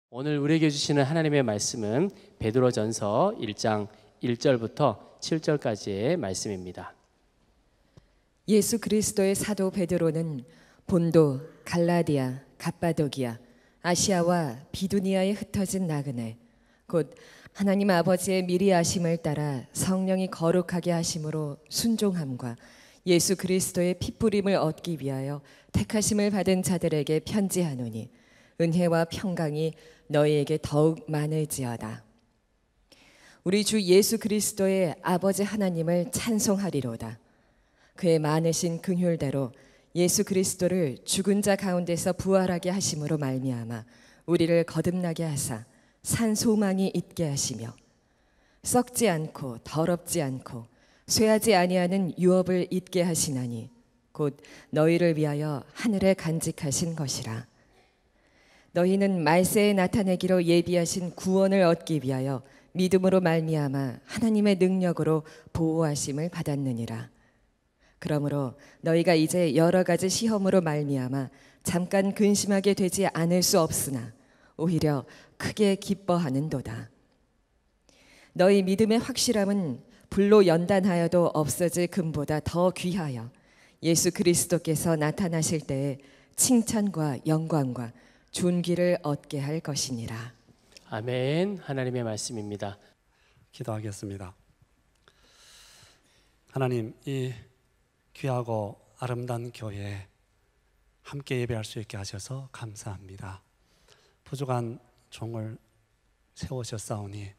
오늘 우리에게 주시는 하나님의 말씀은 베드로전서 1장 1절부터 7절까지의 말씀입니다. 예수 그리스도의 사도 베드로는 본도, 갈라디아, 갑바도기아, 아시아와 비두니아에 흩어진 나그네, 곧 하나님 아버지의 미리 아심을 따라 성령이 거룩하게 하심으로 순종함과 예수 그리스도의 핏부림을 얻기 위하여 택하심을 받은 자들에게 편지하노니 은혜와 평강이 너희에게 더욱 많을지어다. 우리 주 예수 그리스도의 아버지 하나님을 찬송하리로다. 그의 많으신 긍휼대로 예수 그리스도를 죽은 자 가운데서 부활하게 하심으로 말미암아 우리를 거듭나게 하사 산 소망이 있게 하시며 썩지 않고 더럽지 않고 쇠하지 아니하는 유업을 잊게 하시나니 곧 너희를 위하여 하늘에 간직하신 것이라. 너희는 말세에 나타내기로 예비하신 구원을 얻기 위하여 믿음으로 말미암아 하나님의 능력으로 보호하심을 받았느니라. 그러므로 너희가 이제 여러 가지 시험으로 말미암아 잠깐 근심하게 되지 않을 수 없으나 오히려 크게 기뻐하는도다. 너희 믿음의 확실함은 불로 연단하여도 없어질 금보다 더 귀하여 예수 그리스도께서 나타나실 때에 칭찬과 영광과 존귀를 얻게 할 것이니라. 아멘. 하나님의 말씀입니다. 기도하겠습니다. 하나님, 이 귀하고 아름다운 교회에 함께 예배할 수 있게 하셔서 감사합니다. 부족한 종을 세우셨사오니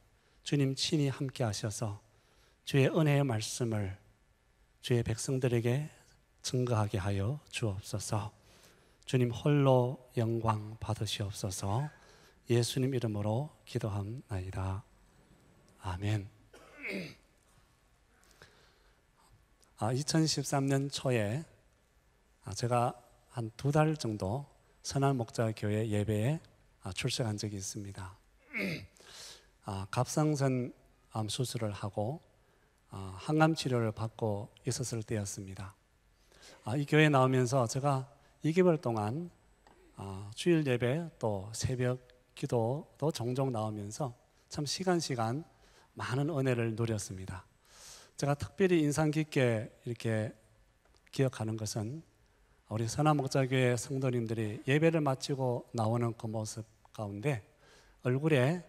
주님 친히 함께 하셔서 주의 은혜의 말씀을 주의 백성들에게 증거하게 하여 주옵소서. 주님 홀로 영광 받으시옵소서. 예수님 이름으로 기도합나이다. 아멘. 2013년 초에 제가 한 2달 정도 선한목자교회 예배에 출석한 적이 있습니다. 갑상선 암 수술을 하고 항암 치료를 받고 있었을 때였습니다. 이 교회에 나오면서 제가 2개월 동안 주일 예배 또 새벽 기도도 종종 나오면서 참 시간 많은 은혜를 누렸습니다. 제가 특별히 인상 깊게 이렇게 기억하는 것은 우리 선한목자교회 성도님들이 예배를 마치고 나오는 그 모습 가운데 얼굴에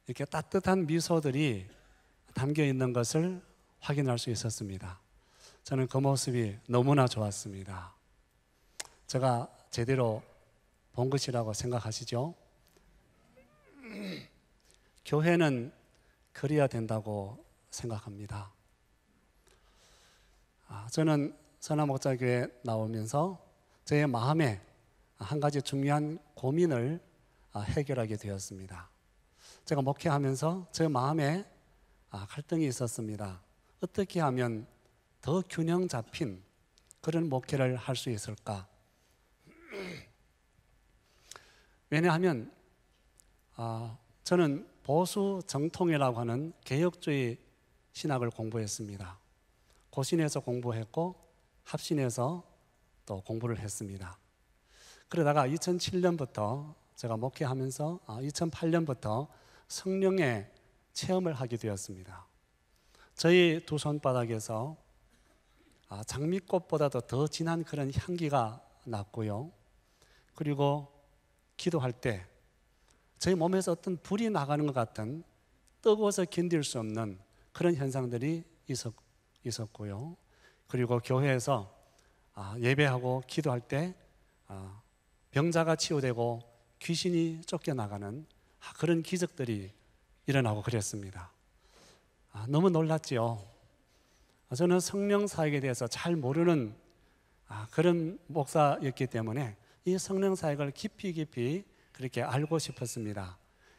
이렇게 따뜻한 미소들이 담겨 있는 것을 확인할 수 있었습니다. 저는 그 모습이 너무나 좋았습니다. 제가 제대로 본 것이라고 생각하시죠? 교회는 그래야 된다고 생각합니다. 저는 선한목자교회 나오면서 제 마음에 한 가지 중요한 고민을 해결하게 되었습니다. 제가 목회하면서 제 마음에 갈등이 있었습니다. 어떻게 하면 더 균형 잡힌 그런 목회를 할 수 있을까? 왜냐하면 저는 보수 정통이라고 하는 개혁주의 신학을 공부했습니다. 고신에서 공부했고 합신에서 또 공부를 했습니다. 그러다가 2007년부터 제가 목회하면서 2008년부터 성령의 체험을 하게 되었습니다. 저희 두 손바닥에서 장미꽃보다도 더 진한 그런 향기가 났고요. 그리고 기도할 때 저희 몸에서 어떤 불이 나가는 것 같은 뜨거워서 견딜 수 없는 그런 현상들이 있었고요. 그리고 교회에서 예배하고 기도할 때 병자가 치유되고 귀신이 쫓겨나가는 그런 기적들이 일어나고 그랬습니다. 너무 놀랐지요. 저는 성령 사역에 대해서 잘 모르는 그런 목사였기 때문에 이 성령 사역을 깊이 그렇게 알고 싶었습니다.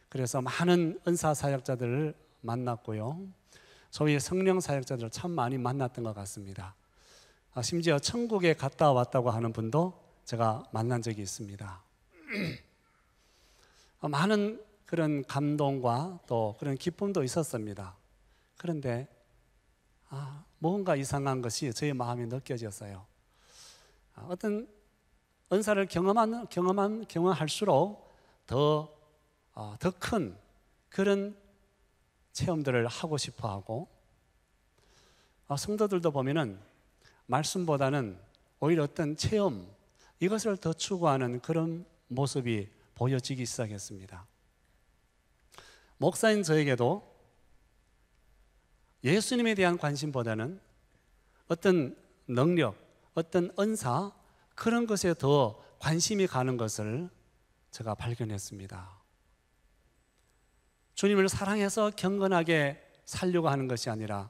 그래서 많은 은사 사역자들을 만났고요. 소위 성령 사역자들을 참 많이 만났던 것 같습니다. 심지어 천국에 갔다 왔다고 하는 분도 제가 만난 적이 있습니다. 많은 그런 감동과 또 그런 기쁨도 있었습니다. 그런데 뭔가 이상한 것이 저의 마음에 느껴졌어요. 어떤 은사를 경험할수록 더 더 큰 그런 체험들을 하고 싶어 하고, 성도들도 보면은 말씀보다는 오히려 어떤 체험, 이것을 더 추구하는 그런 모습이 보여지기 시작했습니다. 목사인 저에게도 예수님에 대한 관심보다는 어떤 능력, 어떤 은사, 그런 것에 더 관심이 가는 것을 제가 발견했습니다. 주님을 사랑해서 경건하게 살려고 하는 것이 아니라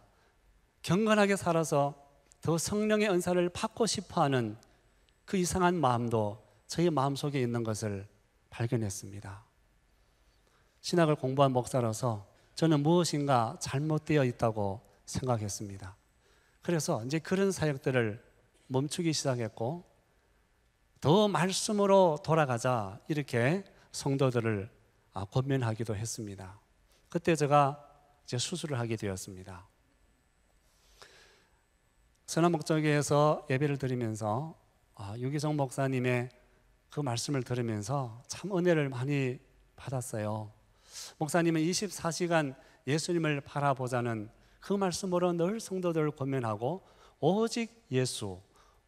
경건하게 살아서 더 성령의 은사를 받고 싶어하는 그 이상한 마음도 저희 마음속에 있는 것을 발견했습니다. 신학을 공부한 목사로서 저는 무엇인가 잘못되어 있다고 생각했습니다. 그래서 이제 그런 사역들을 멈추기 시작했고, 더 말씀으로 돌아가자 이렇게 성도들을 권면하기도 했습니다. 그때 제가 이제 수술을 하게 되었습니다. 선한목적회에서 예배를 드리면서 유기성 목사님의 그 말씀을 들으면서 참 은혜를 많이 받았어요. 목사님은 24시간 예수님을 바라보자는 그 말씀으로 늘 성도들을 권면하고 오직 예수,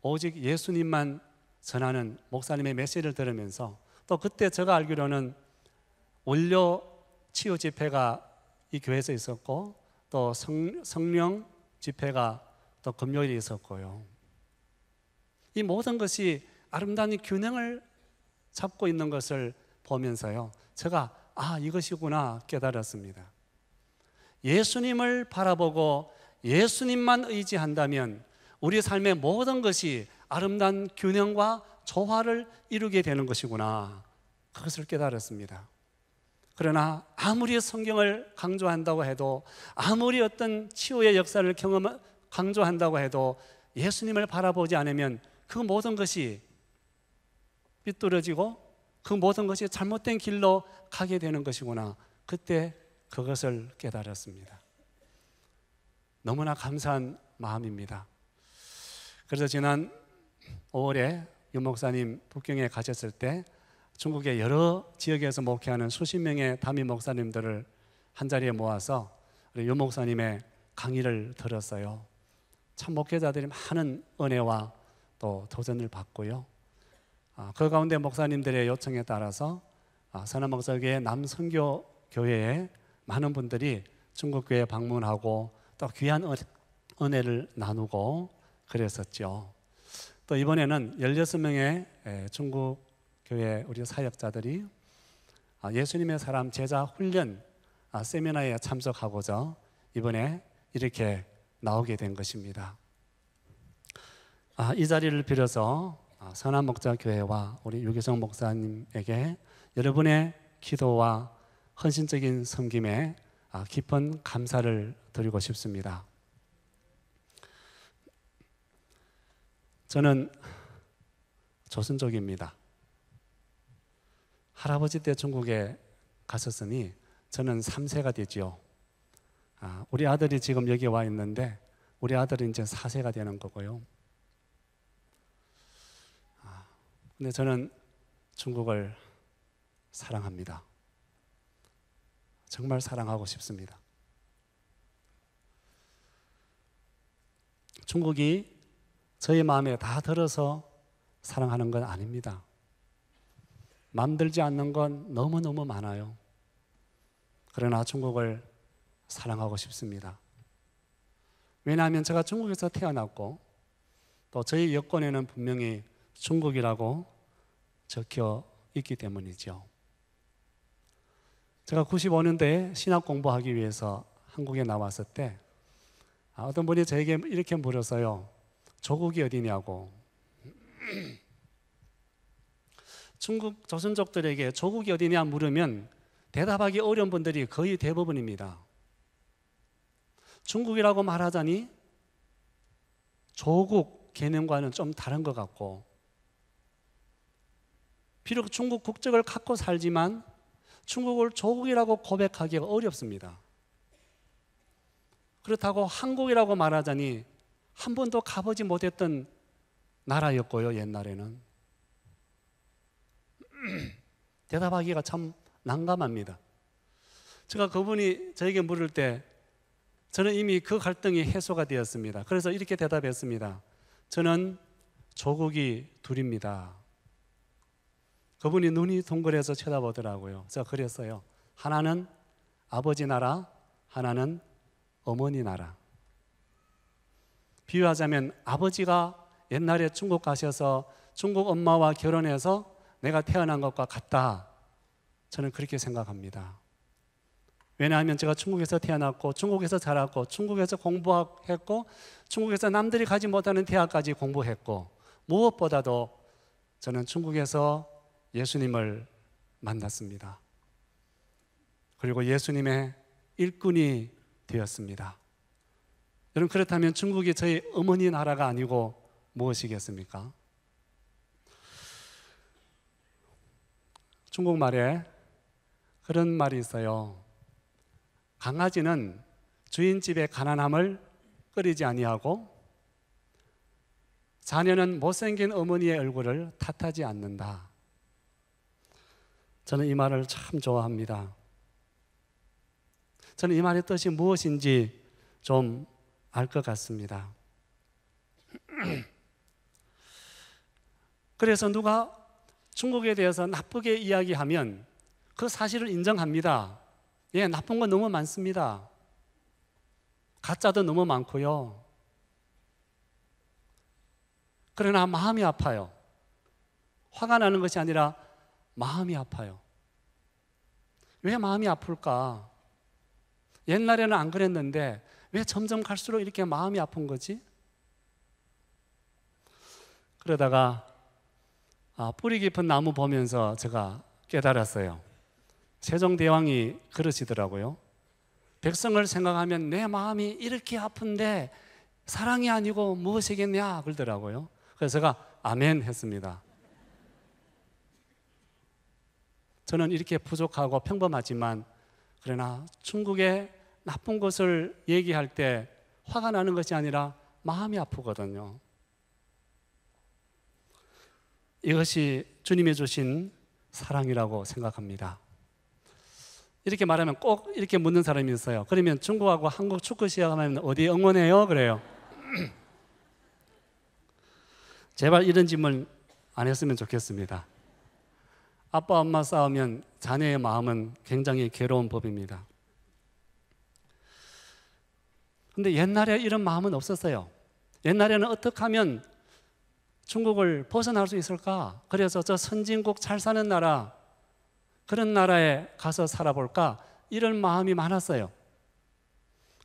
오직 예수님만 전하는 목사님의 메시지를 들으면서, 또 그때 제가 알기로는 원료 치유 집회가 이 교회에서 있었고, 또 성령 집회가 또 금요일에 있었고요. 이 모든 것이 아름다운 균형을 잡고 있는 것을 보면서요, 제가 이것이구나 깨달았습니다. 예수님을 바라보고 예수님만 의지한다면 우리 삶의 모든 것이 아름다운 균형과 조화를 이루게 되는 것이구나, 그것을 깨달았습니다. 그러나 아무리 성경을 강조한다고 해도, 아무리 어떤 치유의 역사를 강조한다고 해도 예수님을 바라보지 않으면 그 모든 것이 삐뚤어지고 그 모든 것이 잘못된 길로 가게 되는 것이구나, 그때 그것을 깨달았습니다. 너무나 감사한 마음입니다. 그래서 지난 5월에 유 목사님 북경에 가셨을 때 중국의 여러 지역에서 목회하는 수십 명의 담임 목사님들을 한자리에 모아서 우리 유 목사님의 강의를 들었어요. 참 목회자들이 많은 은혜와 또 도전을 받고요. 그 가운데 목사님들의 요청에 따라서 선한목적교회 남선교교회에 많은 분들이 중국교회에 방문하고 또 귀한 은혜를 나누고 그랬었죠. 또 이번에는 16명의 중국교회 우리 사역자들이 예수님의 사람 제자 훈련 세미나에 참석하고자 이번에 이렇게 나오게 된 것입니다. 이 자리를 빌어서 선한목자교회와 우리 유기성 목사님에게 여러분의 기도와 헌신적인 섬김에 깊은 감사를 드리고 싶습니다. 저는 조선족입니다. 할아버지 때 중국에 갔었으니 저는 3세가 되지요. 우리 아들이 지금 여기 와 있는데 우리 아들은 이제 4세가 되는 거고요. 근데 저는 중국을 사랑합니다. 정말 사랑하고 싶습니다. 중국이 저의 마음에 다 들어서 사랑하는 건 아닙니다. 마음 들지 않는 건 너무너무 많아요. 그러나 중국을 사랑하고 싶습니다. 왜냐하면 제가 중국에서 태어났고 또 저희 여권에는 분명히 중국이라고 적혀 있기 때문이죠. 제가 95년도에 신학 공부하기 위해서 한국에 나왔을 때 어떤 분이 저에게 이렇게 물었어요. 조국이 어디냐고. 중국 조선족들에게 조국이 어디냐 물으면 대답하기 어려운 분들이 거의 대부분입니다. 중국이라고 말하자니 조국 개념과는 좀 다른 것 같고, 비록 중국 국적을 갖고 살지만 중국을 조국이라고 고백하기가 어렵습니다. 그렇다고 한국이라고 말하자니 한 번도 가보지 못했던 나라였고요, 옛날에는. 대답하기가 참 난감합니다. 제가 그분이 저에게 물을 때 저는 이미 그 갈등이 해소가 되었습니다. 그래서 이렇게 대답했습니다. 저는 조국이 둘입니다. 그분이 눈이 동그래서 쳐다보더라고요. 제가 그랬어요. 하나는 아버지 나라, 하나는 어머니 나라. 비유하자면 아버지가 옛날에 중국 가셔서 중국 엄마와 결혼해서 내가 태어난 것과 같다. 저는 그렇게 생각합니다. 왜냐하면 제가 중국에서 태어났고 중국에서 자랐고 중국에서 공부했고 중국에서 남들이 가지 못하는 대학까지 공부했고 무엇보다도 저는 중국에서 예수님을 만났습니다. 그리고 예수님의 일꾼이 되었습니다. 여러분, 그렇다면 중국이 저희 어머니 나라가 아니고 무엇이겠습니까? 중국말에 그런 말이 있어요. 강아지는 주인집의 가난함을 끓이지 아니하고 자녀는 못생긴 어머니의 얼굴을 탓하지 않는다. 저는 이 말을 참 좋아합니다. 저는 이 말의 뜻이 무엇인지 좀 알 것 같습니다. 그래서 누가 중국에 대해서 나쁘게 이야기하면 그 사실을 인정합니다. 예, 나쁜 건 너무 많습니다. 가짜도 너무 많고요. 그러나 마음이 아파요. 화가 나는 것이 아니라 마음이 아파요. 왜 마음이 아플까? 옛날에는 안 그랬는데 왜 점점 갈수록 이렇게 마음이 아픈 거지? 그러다가 뿌리 깊은 나무 보면서 제가 깨달았어요. 세종대왕이 그러시더라고요. 백성을 생각하면 내 마음이 이렇게 아픈데 사랑이 아니고 무엇이겠냐 그러더라고요. 그래서 제가 아멘 했습니다. 저는 이렇게 부족하고 평범하지만 그러나 중국의 나쁜 것을 얘기할 때 화가 나는 것이 아니라 마음이 아프거든요. 이것이 주님이 주신 사랑이라고 생각합니다. 이렇게 말하면 꼭 이렇게 묻는 사람이 있어요. 그러면 중국하고 한국 축구 시작하면 어디 응원해요? 그래요. 제발 이런 질문 안 했으면 좋겠습니다. 아빠 엄마 싸우면 자녀의 마음은 굉장히 괴로운 법입니다. 근데 옛날에 이런 마음은 없었어요. 옛날에는 어떻게 하면 중국을 벗어날 수 있을까? 그래서 저 선진국 잘 사는 나라, 그런 나라에 가서 살아볼까? 이런 마음이 많았어요.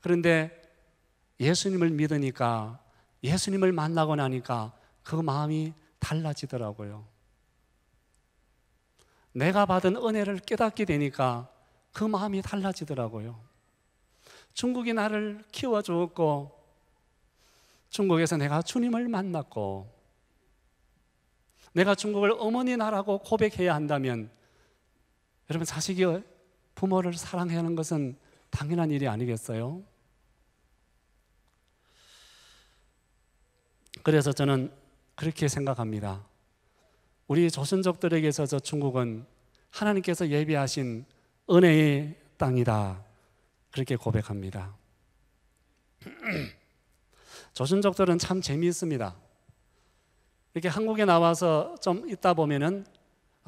그런데 예수님을 믿으니까, 예수님을 만나고 나니까 그 마음이 달라지더라고요. 내가 받은 은혜를 깨닫게 되니까 그 마음이 달라지더라고요. 중국이 나를 키워주었고 중국에서 내가 주님을 만났고 내가 중국을 어머니 나라고 고백해야 한다면 여러분, 자식이 부모를 사랑해야 하는 것은 당연한 일이 아니겠어요? 그래서 저는 그렇게 생각합니다. 우리 조선족들에게서 저 중국은 하나님께서 예비하신 은혜의 땅이다. 그렇게 고백합니다. 조선족들은 참 재미있습니다. 이렇게 한국에 나와서 좀 있다 보면은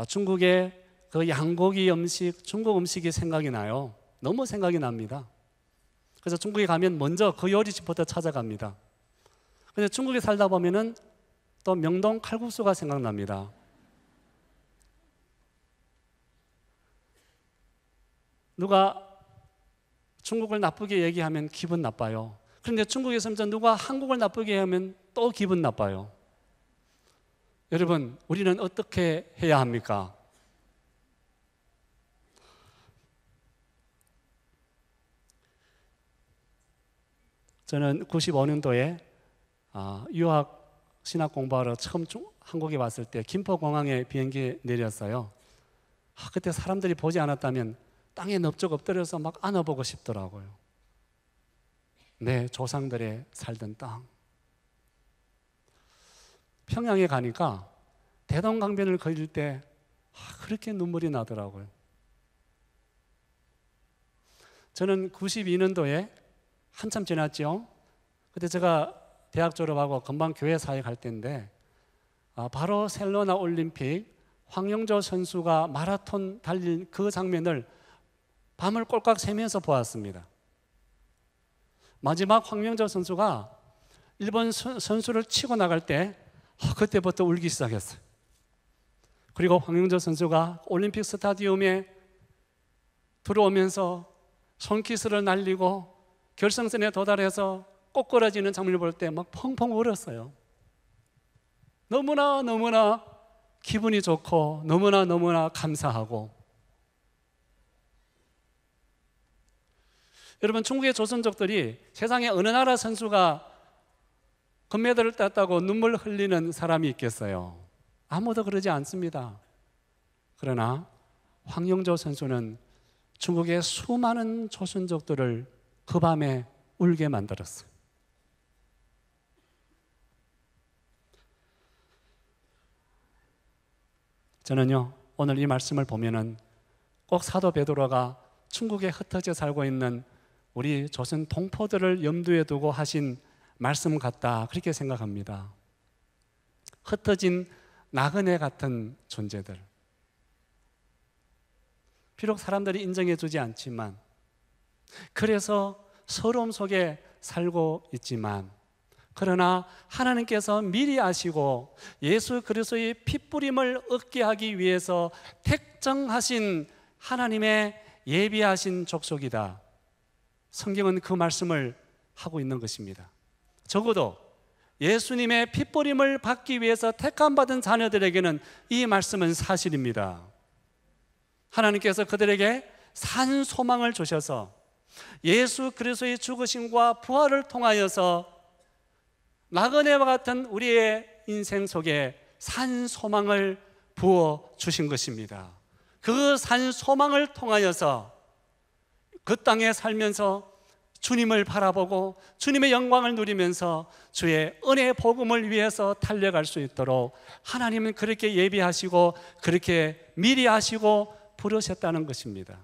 중국의 그 양고기 음식, 중국 음식이 생각이 나요. 너무 생각이 납니다. 그래서 중국에 가면 먼저 그 요리집부터 찾아갑니다. 근데 중국에 살다 보면은 또 명동 칼국수가 생각납니다. 누가 중국을 나쁘게 얘기하면 기분 나빠요. 그런데 중국에서 누가 한국을 나쁘게 하면 또 기분 나빠요. 여러분, 우리는 어떻게 해야 합니까? 저는 95년도에 유학 신학 공부하러 처음 한국에 왔을 때 김포공항에 비행기에 내렸어요. 그때 사람들이 보지 않았다면 땅에 넙죽 엎드려서 막 안아보고 싶더라고요. 내 조상들의 살던 땅. 평양에 가니까 대동강변을 걸을 때 그렇게 눈물이 나더라고요. 저는 92년도에 한참 지났죠. 그때 제가 대학 졸업하고 금방 교회 사역 할 때인데 바로 셀로나 올림픽 황영조 선수가 마라톤 달린 그 장면을 밤을 꼴깍 새면서 보았습니다. 마지막 황영조 선수가 일본 선수를 치고 나갈 때 그때부터 울기 시작했어요. 그리고 황영조 선수가 올림픽 스타디움에 들어오면서 손키스를 날리고 결승선에 도달해서 꼬꾸라지는 장면을 볼 때 막 펑펑 울었어요. 너무나 기분이 좋고 너무나 감사하고. 여러분, 중국의 조선족들이 세상에 어느 나라 선수가 금메달을 땄다고 눈물 흘리는 사람이 있겠어요? 아무도 그러지 않습니다. 그러나 황영조 선수는 중국의 수많은 조선족들을 그 밤에 울게 만들었어요. 저는요, 오늘 이 말씀을 보면은 꼭 사도 베드로가 중국에 흩어져 살고 있는 우리 조선 동포들을 염두에 두고 하신 말씀 같다, 그렇게 생각합니다. 흩어진 나그네 같은 존재들, 비록 사람들이 인정해 주지 않지만, 그래서 서러움 속에 살고 있지만, 그러나 하나님께서 미리 아시고 예수 그리스도의 핏부림을 얻게 하기 위해서 택정하신 하나님의 예비하신 족속이다. 성경은 그 말씀을 하고 있는 것입니다. 적어도 예수님의 핏부림을 받기 위해서 택함받은 자녀들에게는 이 말씀은 사실입니다. 하나님께서 그들에게 산 소망을 주셔서 예수 그리스도의 죽으심과 부활을 통하여서 나그네와 같은 우리의 인생 속에 산 소망을 부어 주신 것입니다. 그 산 소망을 통하여서 그 땅에 살면서 주님을 바라보고 주님의 영광을 누리면서 주의 은혜의 복음을 위해서 달려갈 수 있도록 하나님은 그렇게 예비하시고 그렇게 미리 하시고 부르셨다는 것입니다.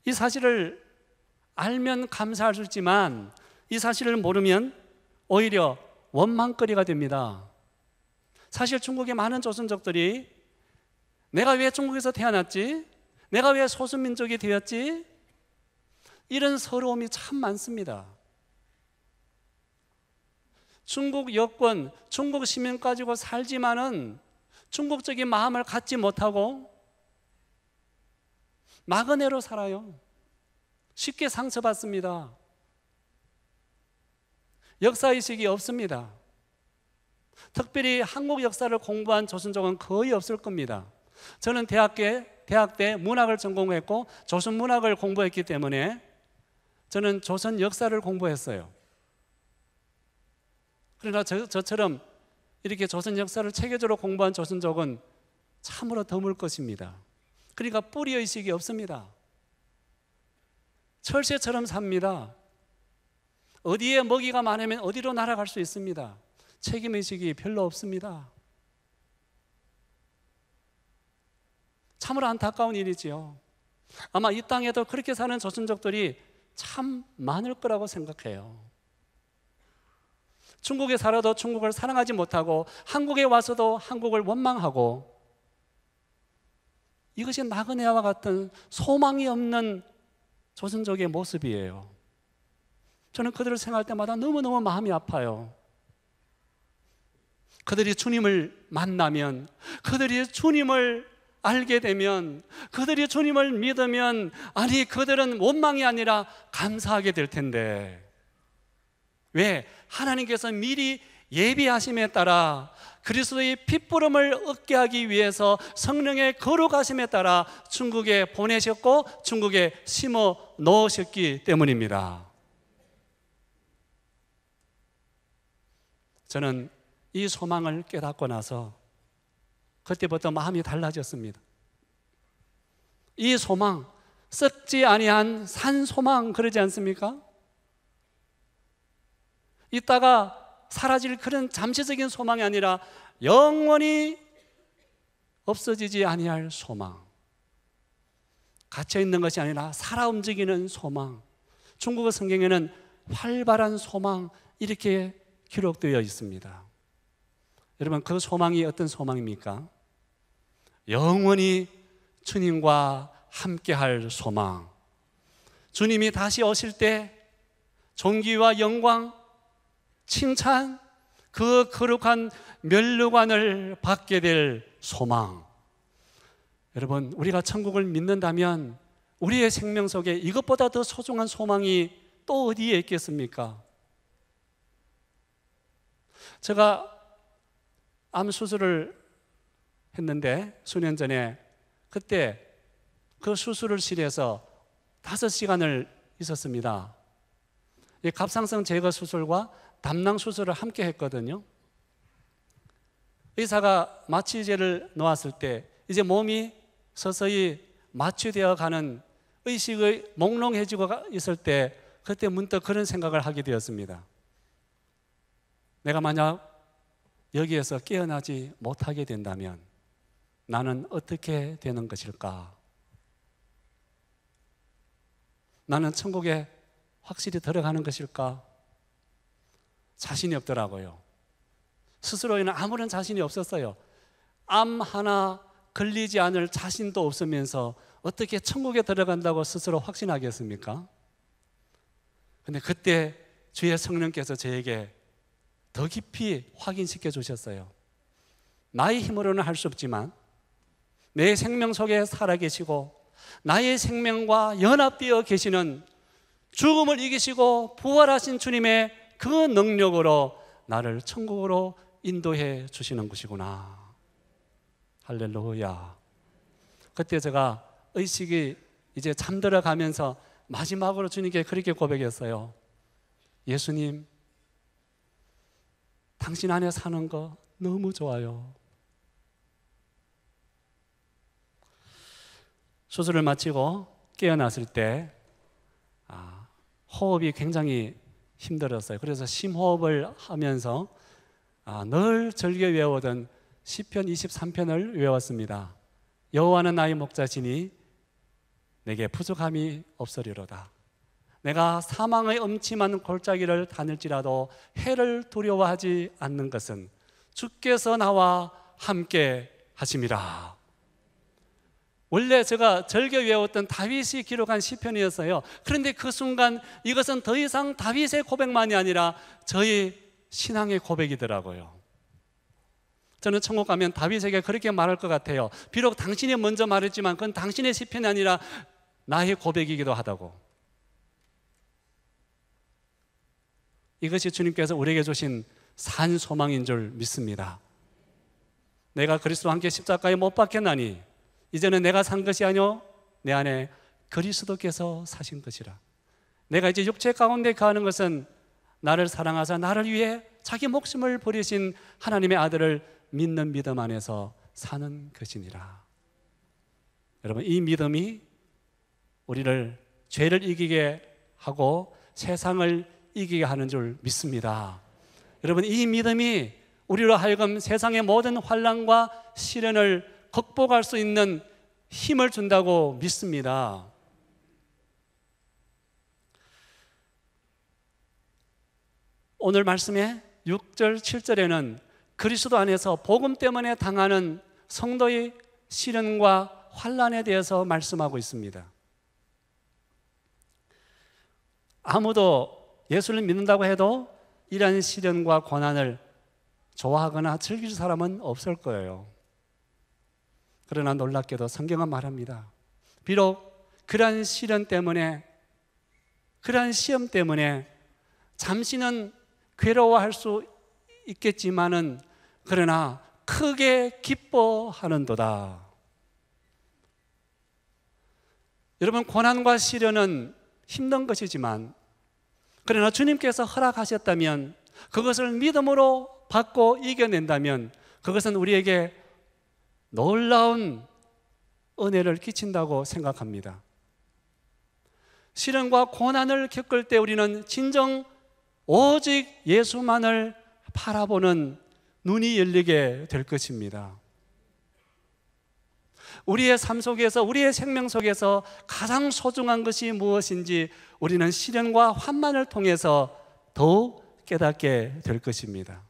이 사실을 알면 감사할 수 있지만 이 사실을 모르면 오히려 원망거리가 됩니다. 사실 중국의 많은 조선족들이 내가 왜 중국에서 태어났지? 내가 왜 소수민족이 되었지? 이런 서러움이 참 많습니다. 중국 여권, 중국 시민 가지고 살지만은 중국적인 마음을 갖지 못하고 나그네로 살아요. 쉽게 상처받습니다. 역사의식이 없습니다. 특별히 한국 역사를 공부한 조선족은 거의 없을 겁니다. 저는 대학 때 문학을 전공했고 조선 문학을 공부했기 때문에 저는 조선 역사를 공부했어요. 그러나 저처럼 이렇게 조선 역사를 체계적으로 공부한 조선족은 참으로 드물 것입니다. 그러니까 뿌리의식이 없습니다. 철새처럼 삽니다. 어디에 먹이가 많으면 어디로 날아갈 수 있습니다. 책임의식이 별로 없습니다. 참으로 안타까운 일이지요. 아마 이 땅에도 그렇게 사는 조선족들이 참 많을 거라고 생각해요. 중국에 살아도 중국을 사랑하지 못하고 한국에 와서도 한국을 원망하고, 이것이 나그네와 같은 소망이 없는 조선족의 모습이에요. 저는 그들을 생각할 때마다 너무너무 마음이 아파요. 그들이 주님을 만나면, 그들이 주님을 알게 되면, 그들이 주님을 믿으면, 아니 그들은 원망이 아니라 감사하게 될 텐데, 왜? 하나님께서 미리 예비하심에 따라 그리스도의 핏부름을 얻게 하기 위해서 성령의 거룩하심에 따라 중국에 보내셨고 중국에 심어 넣으셨기 때문입니다. 저는 이 소망을 깨닫고 나서 그때부터 마음이 달라졌습니다. 이 소망, 썩지 아니한 산 소망, 그러지 않습니까? 이따가 사라질 그런 잠시적인 소망이 아니라 영원히 없어지지 아니할 소망. 갇혀 있는 것이 아니라 살아 움직이는 소망. 중국어 성경에는 활발한 소망 이렇게 기록되어 있습니다. 여러분, 그 소망이 어떤 소망입니까? 영원히 주님과 함께할 소망. 주님이 다시 오실 때 존귀와 영광, 칭찬, 그 거룩한 면류관을 받게 될 소망. 여러분, 우리가 천국을 믿는다면 우리의 생명 속에 이것보다 더 소중한 소망이 또 어디에 있겠습니까? 제가 암 수술을 했는데 수년 전에, 그때 그 수술실에서 5시간을 있었습니다. 이 갑상선 제거 수술과 담낭 수술을 함께 했거든요. 의사가 마취제를 놓았을 때 이제 몸이 서서히 마취되어 가는 의식의 몽롱해지고 있을 때, 그때 문득 그런 생각을 하게 되었습니다. 내가 만약 여기에서 깨어나지 못하게 된다면 나는 어떻게 되는 것일까? 나는 천국에 확실히 들어가는 것일까? 자신이 없더라고요. 스스로에는 아무런 자신이 없었어요. 암 하나 걸리지 않을 자신도 없으면서 어떻게 천국에 들어간다고 스스로 확신하겠습니까? 근데 그때 주의 성령께서 저에게 더 깊이 확인시켜 주셨어요. 나의 힘으로는 할 수 없지만 내 생명 속에 살아계시고 나의 생명과 연합되어 계시는 죽음을 이기시고 부활하신 주님의 그 능력으로 나를 천국으로 인도해 주시는 것이구나. 할렐루야. 그때 제가 의식이 이제 잠들어 가면서 마지막으로 주님께 그렇게 고백했어요. 예수님, 당신 안에 사는 거 너무 좋아요. 수술을 마치고 깨어났을 때 호흡이 굉장히 힘들었어요. 그래서 심호흡을 하면서 늘 즐겨 외우던 시편 23편을 외웠습니다. 여호와는 나의 목자시니 내게 부족함이 없으리로다. 내가 사망의 음침한 골짜기를 다닐지라도 해를 두려워하지 않는 것은 주께서 나와 함께 하심이라. 원래 제가 즐겨 외웠던 다윗이 기록한 시편이었어요. 그런데 그 순간 이것은 더 이상 다윗의 고백만이 아니라 저희 신앙의 고백이더라고요. 저는 천국 가면 다윗에게 그렇게 말할 것 같아요. 비록 당신이 먼저 말했지만 그건 당신의 시편이 아니라 나의 고백이기도 하다고. 이것이 주님께서 우리에게 주신 산 소망인 줄 믿습니다. 내가 그리스도와 함께 십자가에 못 박혔나니 이제는 내가 산 것이 아니요 내 안에 그리스도께서 사신 것이라. 내가 이제 육체 가운데 거하는 것은 나를 사랑하사 나를 위해 자기 목숨을 버리신 하나님의 아들을 믿는 믿음 안에서 사는 것이니라. 여러분, 이 믿음이 우리를 죄를 이기게 하고 세상을 이기게 하는 줄 믿습니다. 여러분, 이 믿음이 우리로 하여금 세상의 모든 환난과 시련을 극복할 수 있는 힘을 준다고 믿습니다. 오늘 말씀의 6절, 7절에는 그리스도 안에서 복음 때문에 당하는 성도의 시련과 환난에 대해서 말씀하고 있습니다. 아무도 예수를 믿는다고 해도 이러한 시련과 고난을 좋아하거나 즐길 사람은 없을 거예요. 그러나 놀랍게도 성경은 말합니다. 비록 그러한 시련 때문에, 그러한 시험 때문에 잠시는 괴로워할 수 있겠지만은 그러나 크게 기뻐하는도다. 여러분, 고난과 시련은 힘든 것이지만 그러나 주님께서 허락하셨다면, 그것을 믿음으로 받고 이겨낸다면 그것은 우리에게 놀라운 은혜를 끼친다고 생각합니다. 시련과 고난을 겪을 때 우리는 진정 오직 예수만을 바라보는 눈이 열리게 될 것입니다. 우리의 삶 속에서, 우리의 생명 속에서 가장 소중한 것이 무엇인지 우리는 시련과 환난을 통해서 더욱 깨닫게 될 것입니다.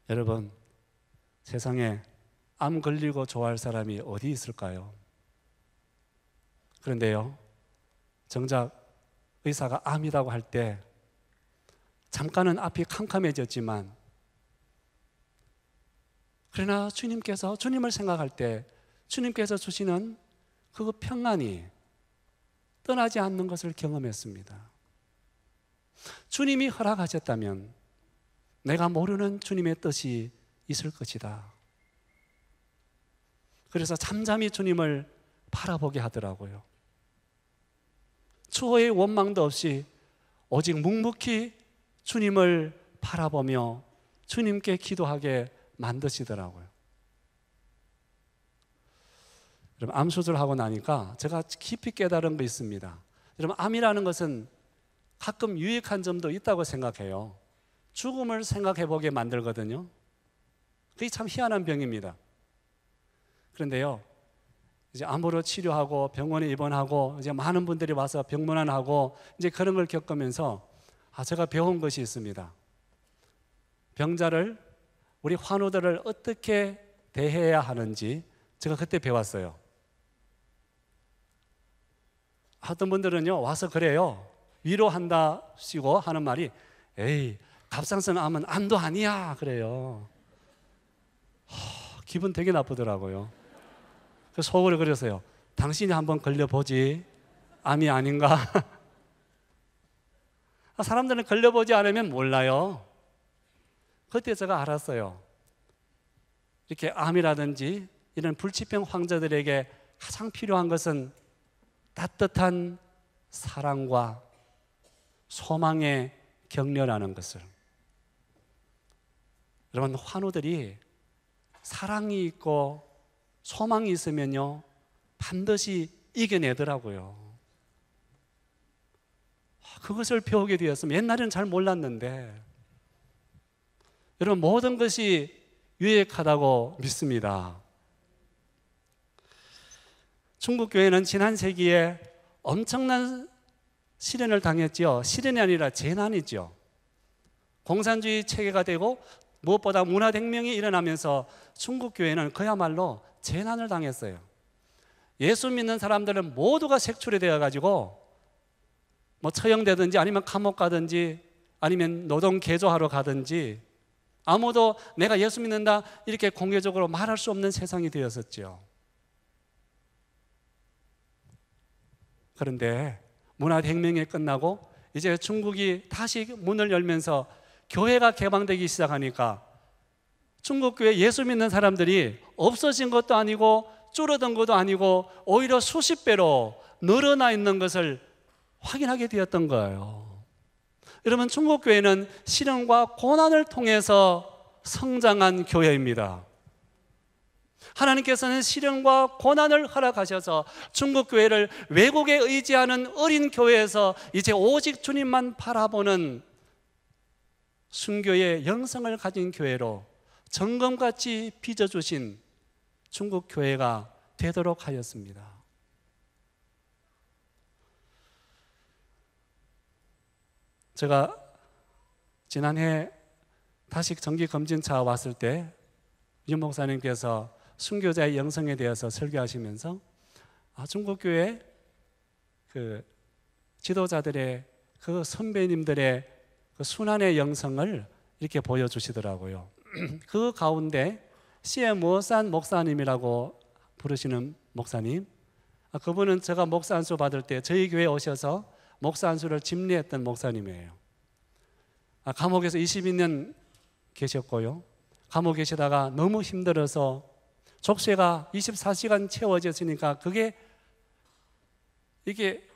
여러분, 세상에 암 걸리고 좋아할 사람이 어디 있을까요? 그런데요, 정작 의사가 암이라고 할 때 잠깐은 앞이 캄캄해졌지만, 그러나 주님을 생각할 때 주님께서 주시는 그 평안이 떠나지 않는 것을 경험했습니다. 주님이 허락하셨다면 내가 모르는 주님의 뜻이 있을 것이다. 그래서 잠잠히 주님을 바라보게 하더라고요. 추호의 원망도 없이 오직 묵묵히 주님을 바라보며 주님께 기도하게 만드시더라고요. 여러분, 암 수술하고 나니까 제가 깊이 깨달은 거 있습니다. 여러분, 암이라는 것은 가끔 유익한 점도 있다고 생각해요. 죽음을 생각해 보게 만들거든요. 그게 참 희한한 병입니다. 그런데요, 이제 암으로 치료하고 병원에 입원하고 이제 많은 분들이 와서 병문안하고 이제 그런 걸 겪으면서 제가 배운 것이 있습니다. 병자를, 우리 환우들을 어떻게 대해야 하는지 제가 그때 배웠어요. 어떤 분들은요, 와서 그래요. 위로한다시고 하는 말이, 에이, 갑상선 암은 암도 아니야, 그래요. 기분 되게 나쁘더라고요. 그래서 속으로 그랬어요. 당신이 한번 걸려보지, 암이 아닌가? 사람들은 걸려보지 않으면 몰라요. 그때 제가 알았어요. 이렇게 암이라든지 이런 불치병 환자들에게 가장 필요한 것은 따뜻한 사랑과 소망의 격려라는 것을. 여러분, 환우들이 사랑이 있고 소망이 있으면요, 반드시 이겨내더라고요. 그것을 배우게 되었으면, 옛날에는 잘 몰랐는데, 여러분, 모든 것이 유익하다고 믿습니다. 중국 교회는 지난 세기에 엄청난 시련을 당했지요. 시련이 아니라 재난이죠. 공산주의 체계가 되고 무엇보다 문화혁명이 일어나면서 중국 교회는 그야말로 재난을 당했어요. 예수 믿는 사람들은 모두가 색출이 되어가지고 처형되든지 아니면 감옥 가든지 아니면 노동 개조하러 가든지, 아무도 내가 예수 믿는다 이렇게 공개적으로 말할 수 없는 세상이 되었었죠. 그런데 문화혁명이 끝나고 이제 중국이 다시 문을 열면서 교회가 개방되기 시작하니까 중국 교회 예수 믿는 사람들이 없어진 것도 아니고 줄어든 것도 아니고 오히려 수십 배로 늘어나 있는 것을 확인하게 되었던 거예요. 여러분, 중국 교회는 시련과 고난을 통해서 성장한 교회입니다. 하나님께서는 시련과 고난을 허락하셔서 중국 교회를 외국에 의지하는 어린 교회에서 이제 오직 주님만 바라보는 순교의 영성을 가진 교회로 정금같이 빚어주신 중국 교회가 되도록 하였습니다. 제가 지난해 다시 정기검진차 왔을 때 윤 목사님께서 순교자의 영성에 대해서 설교하시면서 중국 교회 그 지도자들의 그 선배님들의 그 순환의 영성을 이렇게 보여주시더라고요. 그 가운데 시에모산 목사님이라고 부르시는 목사님, 그분은 제가 목사 안수 받을 때 저희 교회에 오셔서 목사 안수를 집례했던 목사님이에요. 감옥에서 22년 계셨고요. 감옥에 계시다가 너무 힘들어서 족쇄가 24시간 채워졌으니까 이게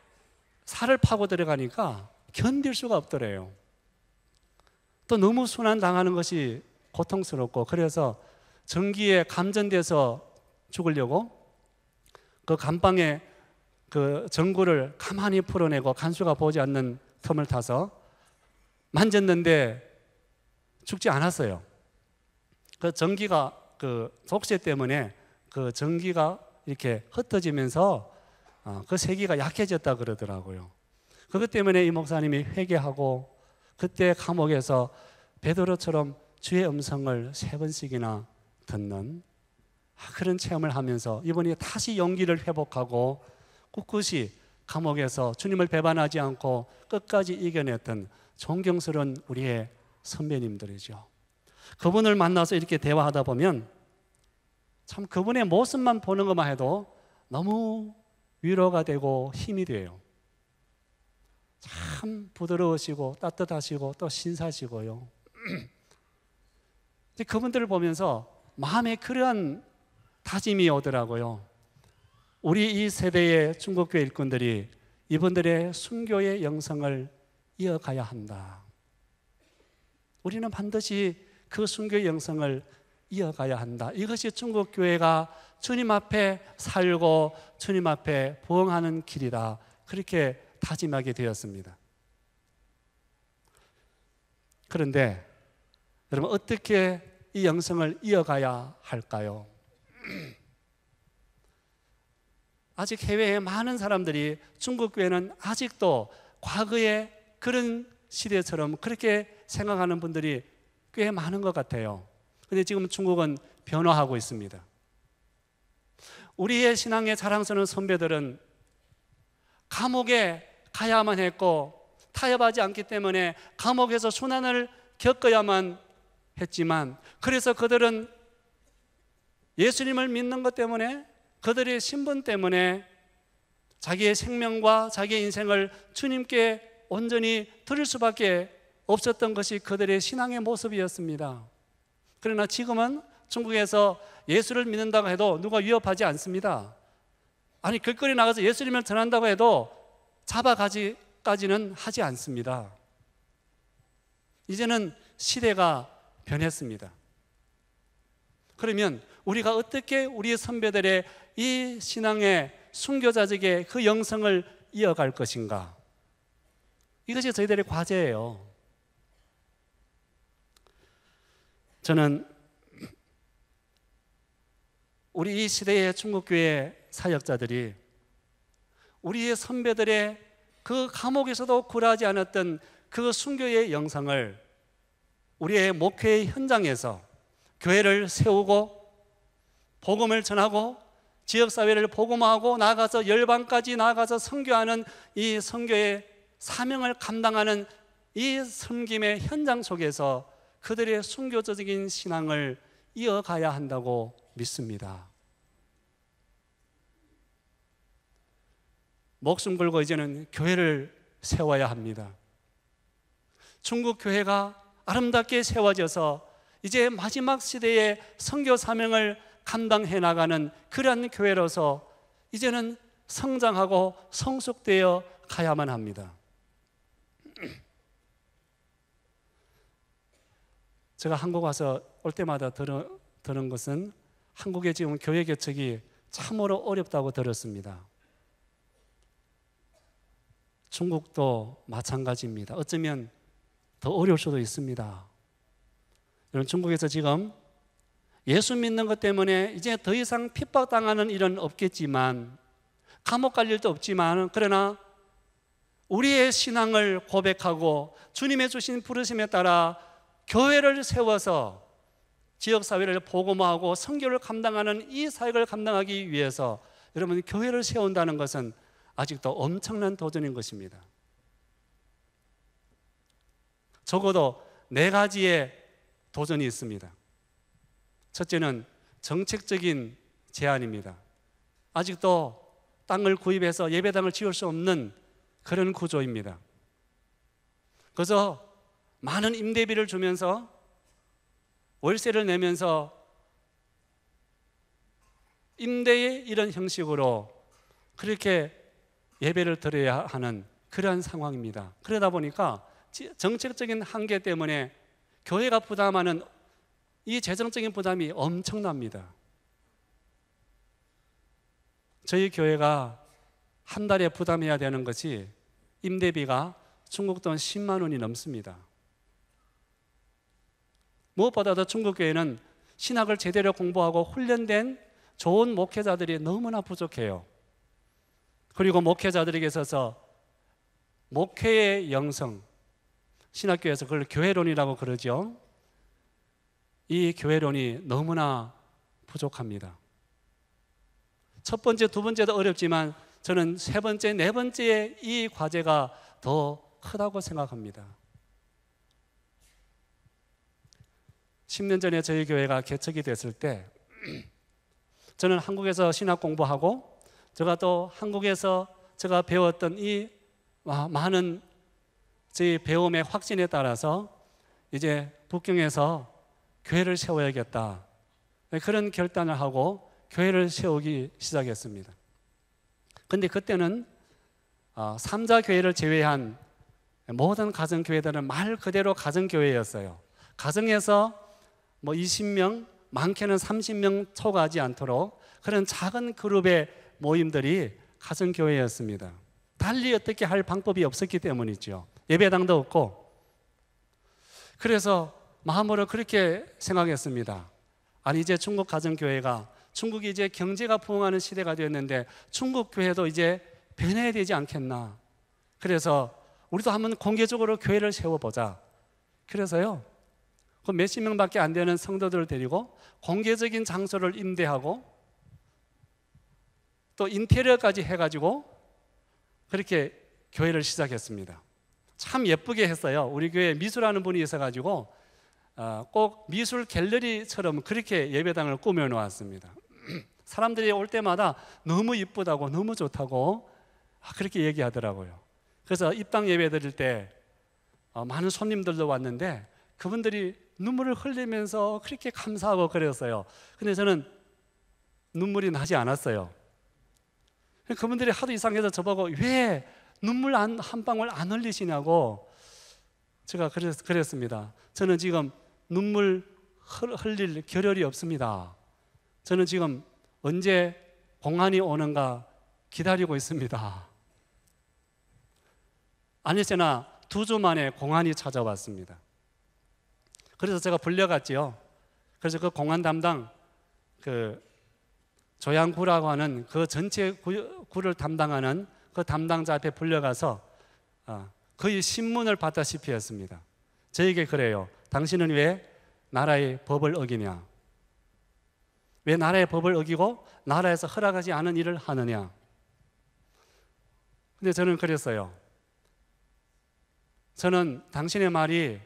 살을 파고 들어가니까 견딜 수가 없더래요. 또 너무 순환당하는 것이 고통스럽고, 그래서 전기에 감전돼서 죽으려고 그 감방에 그 전구를 가만히 풀어내고 간수가 보지 않는 틈을 타서 만졌는데 죽지 않았어요. 그 전기가 그 독재 때문에 그 전기가 이렇게 흩어지면서 그 세기가 약해졌다 그러더라고요. 그것 때문에 이 목사님이 회개하고 그때 감옥에서 베드로처럼 주의 음성을 3번씩이나 듣는 그런 체험을 하면서 이번에 다시 용기를 회복하고 꿋꿋이 감옥에서 주님을 배반하지 않고 끝까지 이겨냈던 존경스러운 우리의 선배님들이죠. 그분을 만나서 이렇게 대화하다 보면 참 그분의 모습만 보는 것만 해도 너무 위로가 되고 힘이 돼요. 참 부드러우시고 따뜻하시고 또 신사시고요. 그분들을 보면서 마음에 그러한 다짐이 오더라고요. 우리 이 세대의 중국교회 일꾼들이 이분들의 순교의 영성을 이어가야 한다. 우리는 반드시 그 순교의 영성을 이어가야 한다. 이것이 중국교회가 주님 앞에 살고 주님 앞에 부응하는 길이다. 그렇게 다짐하게 되었습니다. 그런데 여러분, 어떻게 이 영성을 이어가야 할까요? 아직 해외에 많은 사람들이 중국교회는 아직도 과거의 그런 시대처럼 그렇게 생각하는 분들이 꽤 많은 것 같아요. 그런데 지금 중국은 변화하고 있습니다. 우리의 신앙의 자랑스러운 선배들은 감옥에 가야만 했고 타협하지 않기 때문에 감옥에서 순환을 겪어야만 했지만, 그래서 그들은 예수님을 믿는 것 때문에, 그들의 신분 때문에 자기의 생명과 자기의 인생을 주님께 온전히 드릴 수밖에 없었던 것이 그들의 신앙의 모습이었습니다. 그러나 지금은 중국에서 예수를 믿는다고 해도 누가 위협하지 않습니다. 아니, 길거리 나가서 예수님을 전한다고 해도 잡아가지까지는 하지 않습니다. 이제는 시대가 변했습니다. 그러면 우리가 어떻게 우리 선배들의 이 신앙의 순교자적의 그 영성을 이어갈 것인가? 이것이 저희들의 과제예요. 저는 우리 이 시대의 중국교회 사역자들이 우리의 선배들의 그 감옥에서도 굴하지 않았던 그 순교의 영성을 우리의 목회의 현장에서 교회를 세우고 복음을 전하고 지역사회를 복음화하고 나아가서 열방까지 나아가서 선교하는 이 선교의 사명을 감당하는 이 섬김의 현장 속에서 그들의 순교적인 신앙을 이어가야 한다고 믿습니다. 목숨 걸고 이제는 교회를 세워야 합니다. 중국 교회가 아름답게 세워져서 이제 마지막 시대의 선교 사명을 감당해 나가는 그러한 교회로서 이제는 성장하고 성숙되어 가야만 합니다. 제가 한국 와서 올 때마다 들은 것은 한국의 지금 교회 개척이 참으로 어렵다고 들었습니다. 중국도 마찬가지입니다. 어쩌면 더 어려울 수도 있습니다. 여러분, 중국에서 지금 예수 믿는 것 때문에 이제 더 이상 핍박당하는 일은 없겠지만, 감옥 갈 일도 없지만, 그러나 우리의 신앙을 고백하고 주님의 주신 부르심에 따라 교회를 세워서 지역사회를 복음화하고 선교를 감당하는 이 사역을 감당하기 위해서 여러분, 교회를 세운다는 것은 아직도 엄청난 도전인 것입니다. 적어도 4가지의 도전이 있습니다. 첫째는 정책적인 제한입니다. 아직도 땅을 구입해서 예배당을 지을 수 없는 그런 구조입니다. 그래서 많은 임대비를 주면서 월세를 내면서 임대의 이런 형식으로 그렇게 예배를 드려야 하는 그러한 상황입니다. 그러다 보니까 정책적인 한계 때문에 교회가 부담하는 이 재정적인 부담이 엄청납니다. 저희 교회가 한 달에 부담해야 되는 것이 임대비가 중국 돈 10만 원이 넘습니다. 무엇보다도 중국 교회는 신학을 제대로 공부하고 훈련된 좋은 목회자들이 너무나 부족해요. 그리고 목회자들에게 있어서 목회의 영성, 신학교에서 그걸 교회론이라고 그러죠. 이 교회론이 너무나 부족합니다. 첫 번째, 두 번째도 어렵지만 저는 세 번째, 네 번째의 이 과제가 더 크다고 생각합니다. 10년 전에 저희 교회가 개척이 됐을 때 저는 한국에서 신학 공부하고 제가 또 한국에서 제가 배웠던 이 많은 저희 배움의 확신에 따라서 이제 북경에서 교회를 세워야겠다, 그런 결단을 하고 교회를 세우기 시작했습니다. 근데 그때는 3자 교회를 제외한 모든 가정교회들은 말 그대로 가정교회였어요. 가정에서 20명, 많게는 30명 초과하지 않도록 그런 작은 그룹의 모임들이 가정교회였습니다. 달리 어떻게 할 방법이 없었기 때문이죠. 예배당도 없고. 그래서 마음으로 그렇게 생각했습니다. 아니, 이제 중국 가정교회가, 중국이 이제 경제가 부흥하는 시대가 되었는데 중국 교회도 이제 변해야 되지 않겠나. 그래서 우리도 한번 공개적으로 교회를 세워보자. 그래서요, 그 몇십 명밖에 안 되는 성도들을 데리고 공개적인 장소를 임대하고 또 인테리어까지 해가지고 그렇게 교회를 시작했습니다. 참 예쁘게 했어요. 우리 교회에 미술하는 분이 있어가지고 꼭 미술 갤러리처럼 그렇게 예배당을 꾸며 놓았습니다. 사람들이 올 때마다 너무 이쁘다고, 너무 좋다고 그렇게 얘기하더라고요. 그래서 입당 예배 드릴 때 많은 손님들도 왔는데 그분들이 눈물을 흘리면서 그렇게 감사하고 그랬어요. 근데 저는 눈물이 나지 않았어요. 그분들이 하도 이상해서 저보고 왜 눈물 한 방울 안 흘리시냐고 제가 그랬습니다. 저는 지금 눈물 흘릴 겨를이 없습니다. 저는 지금 언제 공안이 오는가 기다리고 있습니다. 아니잖아, 2주 만에 공안이 찾아왔습니다. 그래서 제가 불려갔지요. 그래서 그 공안 담당, 그 조양구라고 하는 그 전체 구를 담당하는 그 담당자 앞에 불려가서 거의 신문을 받다시피 했습니다. 저에게 그래요. 당신은 왜 나라의 법을 어기냐? 왜 나라의 법을 어기고 나라에서 허락하지 않은 일을 하느냐? 근데 저는 그랬어요. 저는 당신의 말이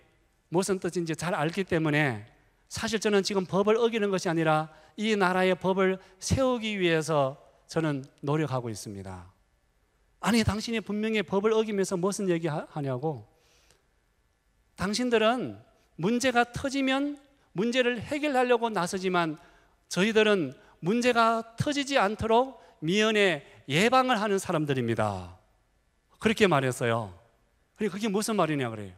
무슨 뜻인지 잘 알기 때문에 사실 저는 지금 법을 어기는 것이 아니라 이 나라의 법을 세우기 위해서 저는 노력하고 있습니다. 아니, 당신이 분명히 법을 어기면서 무슨 얘기 하냐고. 당신들은 문제가 터지면 문제를 해결하려고 나서지만 저희들은 문제가 터지지 않도록 미연에 예방을 하는 사람들입니다. 그렇게 말했어요. 그게 무슨 말이냐 그래요.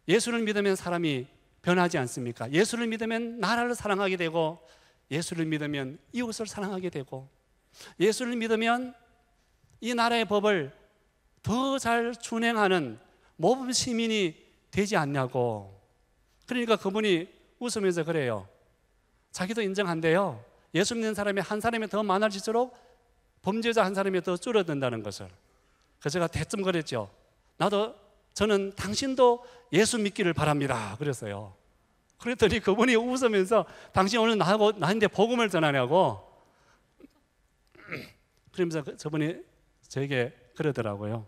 예수를 믿으면 사람이 변하지 않습니까? 예수를 믿으면 나라를 사랑하게 되고, 예수를 믿으면 이웃을 사랑하게 되고, 예수를 믿으면 이 나라의 법을 더 잘 준행하는 모범 시민이 되지 않냐고. 그러니까 그분이 웃으면서 그래요. 자기도 인정한대요. 예수 믿는 사람이 한 사람이 더 많아질수록 범죄자 한 사람이 더 줄어든다는 것을. 그래서 제가 대뜸 그랬죠. 저는 당신도 예수 믿기를 바랍니다. 그랬어요. 그랬더니 그분이 웃으면서 당신 오늘 나한테 복음을 전하냐고. 그러면서 저분이 저에게 그러더라고요.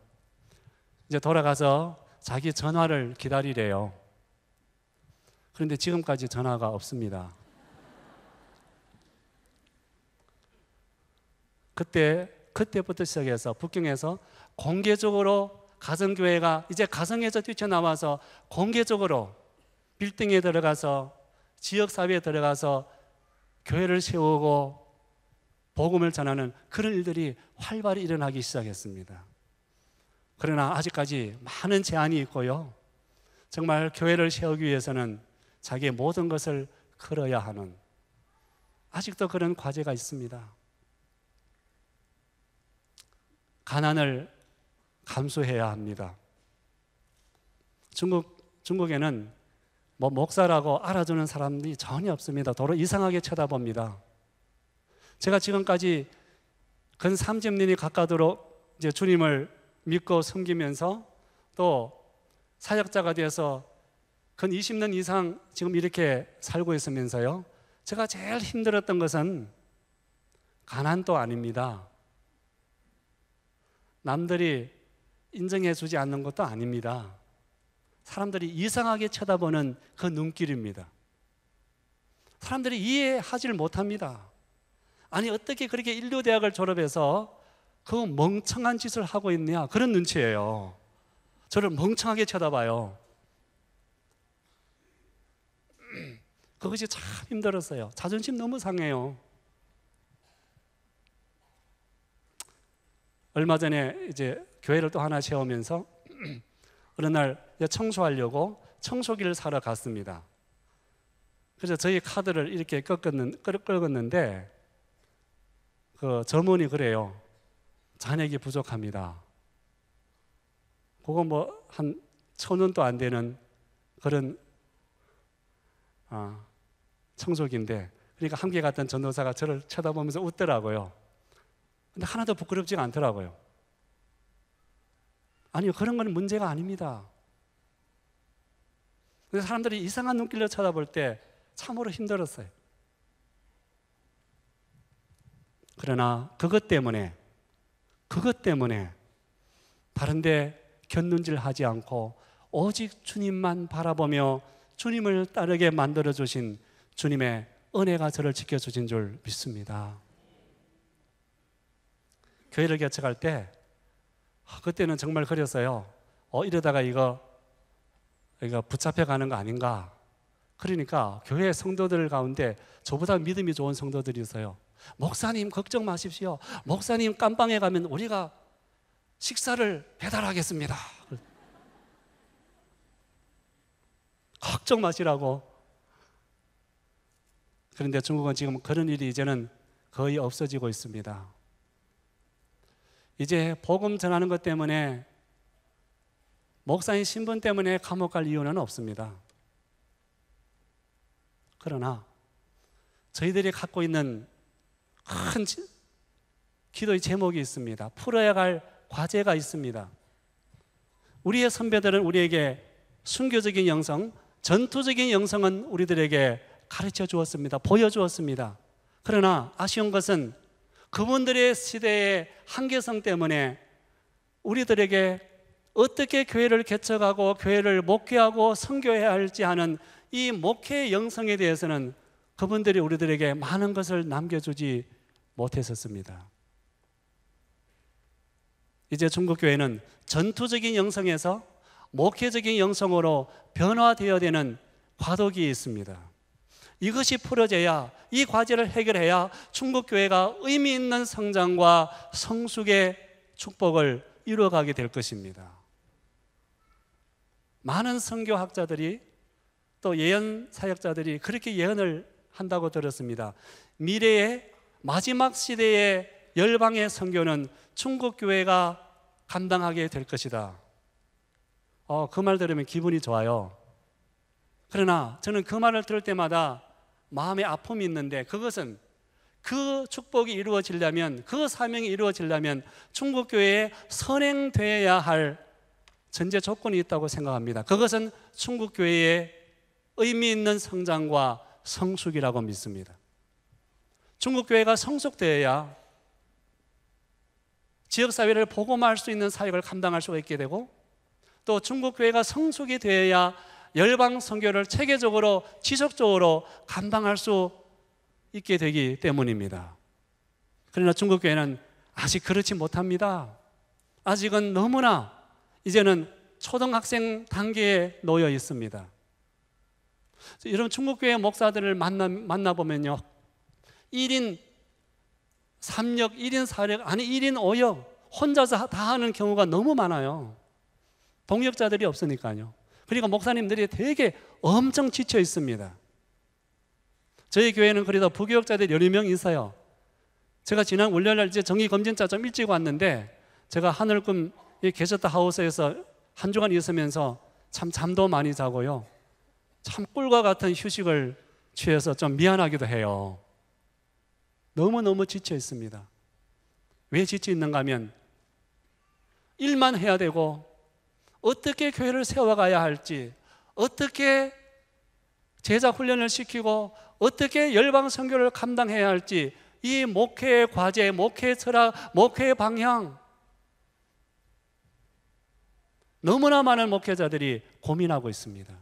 이제 돌아가서 자기 전화를 기다리래요. 그런데 지금까지 전화가 없습니다. 그때부터 시작해서 북경에서 공개적으로 가정교회가 이제 가정에서 뛰쳐나와서 공개적으로 빌딩에 들어가서 지역사회에 들어가서 교회를 세우고 복음을 전하는 그런 일들이 활발히 일어나기 시작했습니다. 그러나 아직까지 많은 제한이 있고요. 정말 교회를 세우기 위해서는 자기의 모든 것을 걸어야 하는, 아직도 그런 과제가 있습니다. 가난을 감수해야 합니다. 중국에는 목사라고 알아주는 사람이 전혀 없습니다. 도로 이상하게 쳐다봅니다. 제가 지금까지 근 30년이 가까도록 이제 주님을 믿고 섬기면서 또 사역자가 되어서 근 20년 이상 지금 이렇게 살고 있으면서요, 제가 제일 힘들었던 것은 가난도 아닙니다. 남들이 인정해 주지 않는 것도 아닙니다. 사람들이 이상하게 쳐다보는 그 눈길입니다. 사람들이 이해하지를 못합니다. 아니 어떻게 그렇게 인류대학을 졸업해서 그 멍청한 짓을 하고 있냐, 그런 눈치예요. 저를 멍청하게 쳐다봐요. 그것이 참 힘들었어요. 자존심 너무 상해요. 얼마 전에 이제 교회를 또 하나 세우면서 어느 날 청소하려고 청소기를 사러 갔습니다. 그래서 저희 카드를 이렇게 긁었는데 그 점원이 그래요. 잔액이 부족합니다. 그거 뭐 한 1,000원도 안 되는 그런 청소기인데, 그러니까 함께 갔던 전도사가 저를 쳐다보면서 웃더라고요. 근데 하나도 부끄럽지가 않더라고요. 아니요, 그런 건 문제가 아닙니다. 근데 사람들이 이상한 눈길로 쳐다볼 때 참으로 힘들었어요. 그러나 그것 때문에 다른데 곁눈질하지 않고 오직 주님만 바라보며 주님을 따르게 만들어 주신 주님의 은혜가 저를 지켜주신 줄 믿습니다. 교회를 개척할 때 그때는 정말 그랬어요. 이러다가 이거 붙잡혀가는 거 아닌가. 그러니까 교회 성도들 가운데 저보다 믿음이 좋은 성도들이 있어요. 목사님 걱정 마십시오. 목사님 깜빵에 가면 우리가 식사를 배달하겠습니다. 걱정 마시라고. 그런데 중국은 지금 그런 일이 이제는 거의 없어지고 있습니다. 이제 복음 전하는 것 때문에, 목사님 신분 때문에 감옥 갈 이유는 없습니다. 그러나 저희들이 갖고 있는 큰 기도의 제목이 있습니다. 풀어야 할 과제가 있습니다. 우리의 선배들은 우리에게 순교적인 영성, 전투적인 영성은 우리들에게 가르쳐 주었습니다. 보여주었습니다. 그러나 아쉬운 것은 그분들의 시대의 한계성 때문에 우리들에게 어떻게 교회를 개척하고 교회를 목회하고 선교해야 할지 하는 이 목회의 영성에 대해서는 그분들이 우리들에게 많은 것을 남겨주지 못했었습니다. 이제 중국 교회는 전투적인 영성에서 목회적인 영성으로 변화되어야 되는 과도기에 있습니다. 이것이 풀어져야, 이 과제를 해결해야 중국 교회가 의미 있는 성장과 성숙의 축복을 이루어가게 될 것입니다. 많은 선교학자들이 또 예언 사역자들이 그렇게 예언을 한다고 들었습니다. 미래의 마지막 시대의 열방의 선교는 중국 교회가 감당하게 될 것이다. 그 말 들으면 기분이 좋아요. 그러나 저는 그 말을 들을 때마다 마음에 아픔이 있는데, 그것은 그 축복이 이루어지려면, 그 사명이 이루어지려면 중국 교회에 선행되어야 할 전제 조건이 있다고 생각합니다. 그것은 중국 교회의 의미 있는 성장과 성숙이라고 믿습니다. 중국 교회가 성숙되어야 지역사회를 복음화할 수 있는 사역을 감당할 수가 있게 되고, 또 중국 교회가 성숙이 되어야 열방 선교를 체계적으로 지속적으로 감당할 수 있게 되기 때문입니다. 그러나 중국 교회는 아직 그렇지 못합니다. 아직은 너무나 이제는 초등학생 단계에 놓여 있습니다. 여러분, 중국 교회 목사들을 만나보면요, 1인 3역, 1인 4역, 아니 1인 5역 혼자서 다 하는 경우가 너무 많아요. 동역자들이 없으니까요. 그러니까 목사님들이 되게 엄청 지쳐 있습니다. 저희 교회는 그래도 부교역자들이 여러 명 있어요. 제가 지난 월요일날 이제 정기검진차 좀 일찍 왔는데, 제가 하늘금 게스트 하우스에서 한 주간 있으면서 참 잠도 많이 자고요. 참 꿀과 같은 휴식을 취해서 좀 미안하기도 해요. 너무너무 지쳐 있습니다. 왜 지쳐 있는가 하면 일만 해야 되고 어떻게 교회를 세워가야 할지, 어떻게 제자 훈련을 시키고 어떻게 열방 선교를 감당해야 할지, 이 목회의 과제, 목회의 철학, 목회의 방향, 너무나 많은 목회자들이 고민하고 있습니다.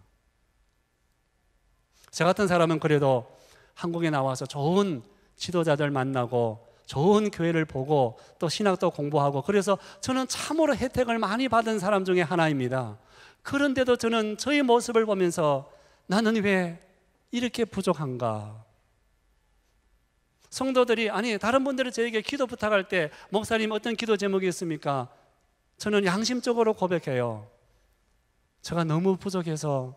저 같은 사람은 그래도 한국에 나와서 좋은 지도자들 만나고 좋은 교회를 보고 또 신학도 공부하고, 그래서 저는 참으로 혜택을 많이 받은 사람 중에 하나입니다. 그런데도 저는 저의 모습을 보면서 나는 왜 이렇게 부족한가? 성도들이, 아니 다른 분들은 저에게 기도 부탁할 때 목사님 어떤 기도 제목이 있습니까? 저는 양심적으로 고백해요. 제가 너무 부족해서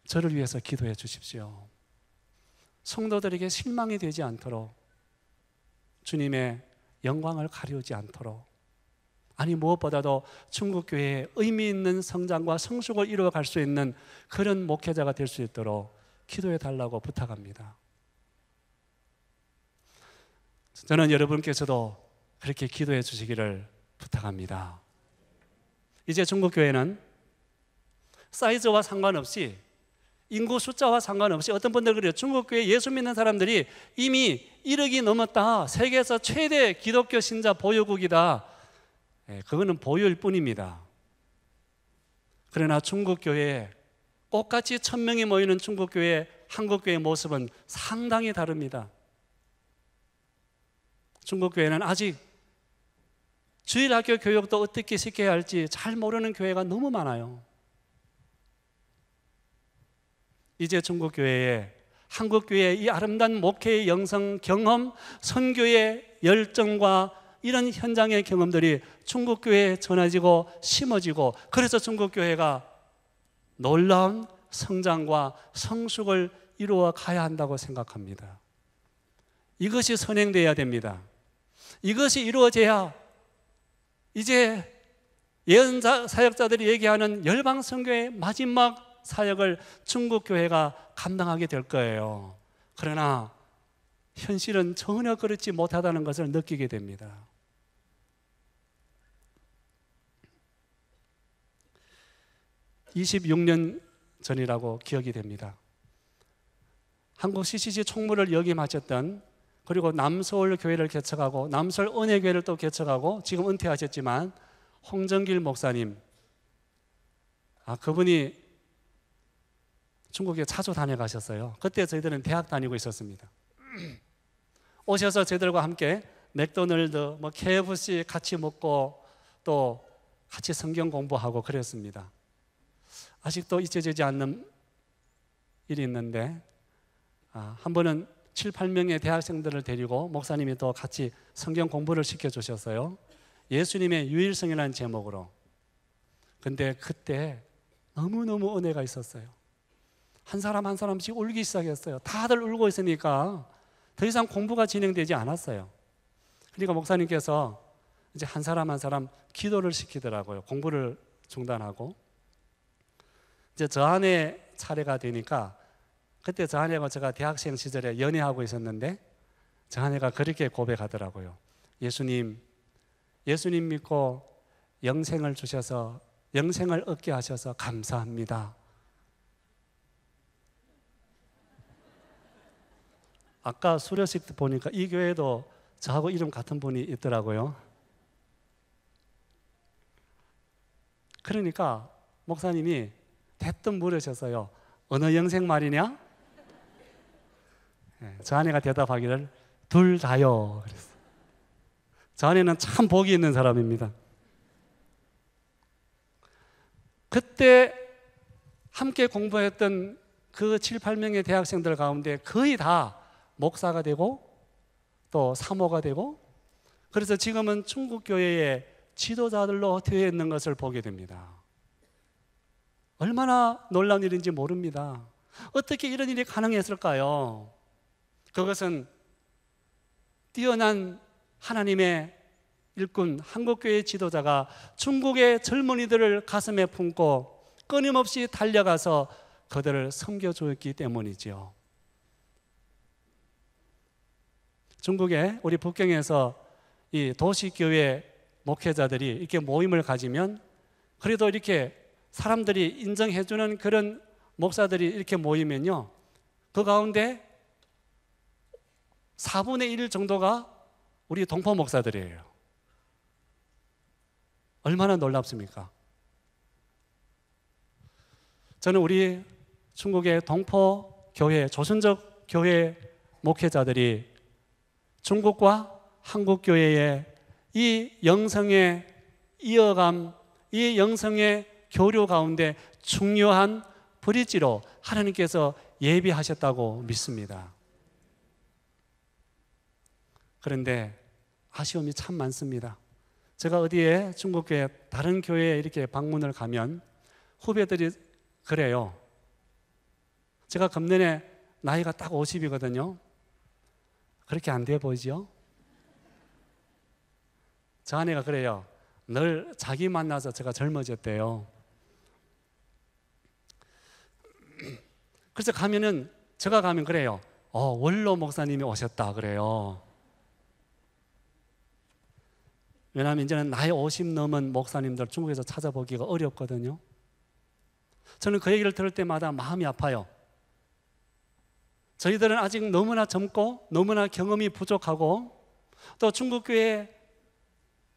저를 위해서 기도해 주십시오. 성도들에게 실망이 되지 않도록, 주님의 영광을 가리우지 않도록, 아니 무엇보다도 중국교회의 의미 있는 성장과 성숙을 이루어갈 수 있는 그런 목회자가 될 수 있도록 기도해 달라고 부탁합니다. 저는 여러분께서도 그렇게 기도해 주시기를 부탁합니다. 이제 중국교회는 사이즈와 상관없이, 인구 숫자와 상관없이, 어떤 분들 그래요. 중국교회 예수 믿는 사람들이 이미 1억이 넘었다, 세계에서 최대 기독교 신자 보유국이다. 그거는 보유일 뿐입니다. 그러나 중국교회에 똑같이 1000명이 모이는 중국교회, 한국교회의 모습은 상당히 다릅니다. 중국교회는 아직 주일학교 교육도 어떻게 시켜야 할지 잘 모르는 교회가 너무 많아요. 이제 중국교회에 한국교회의 이 아름다운 목회의 영성 경험, 선교의 열정과 이런 현장의 경험들이 중국교회에 전해지고 심어지고, 그래서 중국교회가 놀라운 성장과 성숙을 이루어 가야 한다고 생각합니다. 이것이 선행되어야 됩니다. 이것이 이루어져야 이제 예언 사역자들이 얘기하는 열방 선교의 마지막 사역을 중국교회가 감당하게 될 거예요. 그러나 현실은 전혀 그렇지 못하다는 것을 느끼게 됩니다. (26년) 전이라고 기억이 됩니다. 한국 CCC 총무를 역임하셨던, 그리고 남서울 교회를 개척하고 남서울 은혜교회를 또 개척하고 지금 은퇴하셨지만 홍정길 목사님, 그분이 중국에 자주 다녀가셨어요. 그때 저희들은 대학 다니고 있었습니다. 오셔서 저희들과 함께 맥도날드, KFC 같이 먹고 또 같이 성경 공부하고 그랬습니다. 아직도 잊혀지지 않는 일이 있는데, 한 번은 7, 8명의 대학생들을 데리고 목사님이 또 같이 성경 공부를 시켜주셨어요. 예수님의 유일성이라는 제목으로. 근데 그때 너무너무 은혜가 있었어요. 한 사람 한 사람씩 울기 시작했어요. 다들 울고 있으니까 더 이상 공부가 진행되지 않았어요. 그러니까 목사님께서 이제 한 사람 한 사람 기도를 시키더라고요. 공부를 중단하고. 이제 저 아내 차례가 되니까, 그때 저 아내가 제가 대학생 시절에 연애하고 있었는데 저 아내가 그렇게 고백하더라고요. 예수님 믿고 영생을 주셔서, 영생을 얻게 하셔서 감사합니다. 아까 수료식 보니까 이 교회도 저하고 이름 같은 분이 있더라고요. 그러니까 목사님이 대뜸 물으셨어요. 어느 영생 말이냐? 저 아내가 대답하기를 둘 다요. 그랬어요. 저 아내는 참 복이 있는 사람입니다. 그때 함께 공부했던 그 7, 8명의 대학생들 가운데 거의 다 목사가 되고 또 사모가 되고, 그래서 지금은 중국교회의 지도자들로 되어 있는 것을 보게 됩니다. 얼마나 놀라운 일인지 모릅니다. 어떻게 이런 일이 가능했을까요? 그것은 뛰어난 하나님의 일꾼, 한국교회의 지도자가 중국의 젊은이들을 가슴에 품고 끊임없이 달려가서 그들을 섬겨주었기 때문이지요. 중국에 우리 북경에서 이 도시교회 목회자들이 이렇게 모임을 가지면 그래도 이렇게 사람들이 인정해주는 그런 목사들이 이렇게 모이면요, 그 가운데 4분의 1 정도가 우리 동포 목사들이에요. 얼마나 놀랍습니까? 저는 우리 중국의 동포 교회, 조선족 교회 목회자들이 중국과 한국 교회의 이 영성의 이어감, 이 영성의 교류 가운데 중요한 브릿지로 하나님께서 예비하셨다고 믿습니다. 그런데 아쉬움이 참 많습니다. 제가 어디에 중국교회 다른 교회에 이렇게 방문을 가면 후배들이 그래요. 제가 금년에 나이가 딱 50이거든요. 그렇게 안 돼 보이죠? 저 아내가 그래요. 늘 자기 만나서 제가 젊어졌대요. 그래서 제가 가면 그래요. 원로 목사님이 오셨다 그래요. 왜냐하면 이제는 나이 50 넘은 목사님들 중국에서 찾아보기가 어렵거든요. 저는 그 얘기를 들을 때마다 마음이 아파요. 저희들은 아직 너무나 젊고 너무나 경험이 부족하고 또 중국교회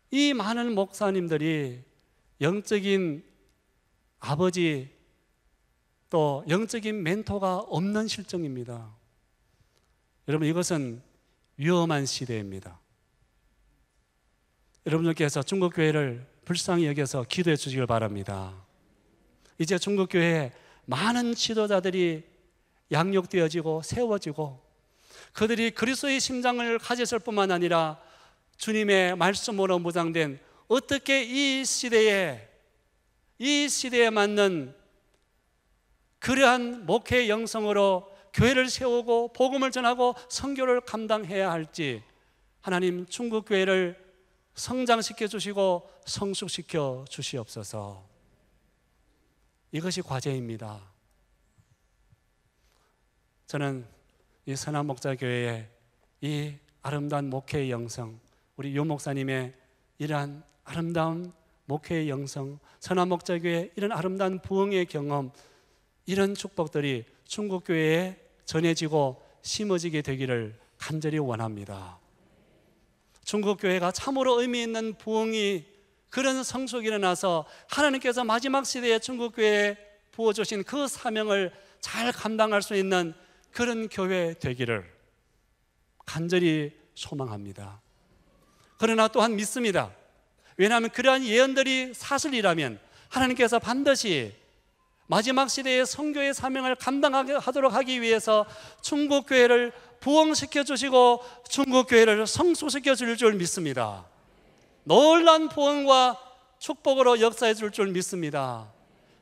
이 많은 목사님들이 영적인 아버지 또 영적인 멘토가 없는 실정입니다. 여러분, 이것은 위험한 시대입니다. 여러분들께서 중국교회를 불쌍히 여겨서 기도해 주시길 바랍니다. 이제 중국교회에 많은 지도자들이 양육되어지고 세워지고 그들이 그리스도의 심장을 가졌을 뿐만 아니라 주님의 말씀으로 무장된 어떻게 이 시대에 맞는 그러한 목회 영성으로 교회를 세우고 복음을 전하고 선교를 감당해야 할지 하나님 중국교회를 성장시켜 주시고 성숙시켜 주시옵소서. 이것이 과제입니다. 저는 이 선한목자교회의 이 아름다운 목회의 영성, 우리 유 목사님의 이러한 아름다운 목회의 영성, 선한목자교회의 이런 아름다운 부흥의 경험, 이런 축복들이 중국교회에 전해지고 심어지게 되기를 간절히 원합니다. 중국교회가 참으로 의미 있는 부흥이, 그런 성숙이 일어나서 하나님께서 마지막 시대에 중국교회에 부어주신 그 사명을 잘 감당할 수 있는 그런 교회 되기를 간절히 소망합니다. 그러나 또한 믿습니다. 왜냐하면 그러한 예언들이 사실이라면 하나님께서 반드시 마지막 시대의 선교의 사명을 감당하도록 하기 위해서 중국교회를 부흥시켜 주시고 중국교회를 성숙시켜 줄 믿습니다. 놀라운 부흥과 축복으로 역사해 줄 믿습니다.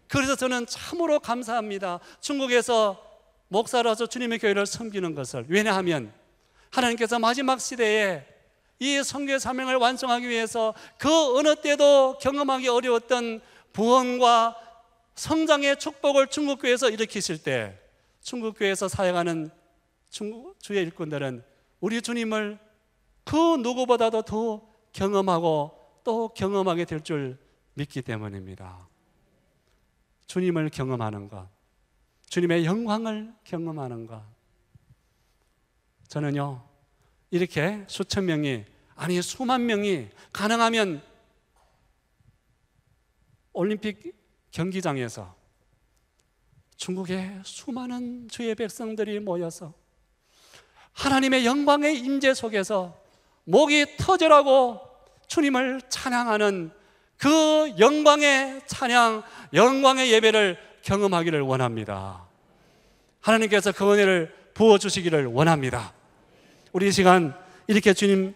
그래서 저는 참으로 감사합니다. 중국에서 목사로서 주님의 교회를 섬기는 것을. 왜냐하면 하나님께서 마지막 시대에 이 선교의 사명을 완성하기 위해서 그 어느 때도 경험하기 어려웠던 부흥과 성장의 축복을 중국교회에서 일으키실 때 중국교회에서 사역하는 주의 일꾼들은 우리 주님을 그 누구보다도 더 경험하고 또 경험하게 될 줄 믿기 때문입니다. 주님을 경험하는 것, 주님의 영광을 경험하는 것. 저는요, 이렇게 수천 명이, 아니 수만 명이 가능하면 올림픽 경기장에서 중국의 수많은 주의 백성들이 모여서 하나님의 영광의 임재 속에서 목이 터져라고 주님을 찬양하는 그 영광의 찬양, 영광의 예배를 경험하기를 원합니다. 하나님께서 그 은혜를 부어주시기를 원합니다. 우리 이 시간 이렇게 주님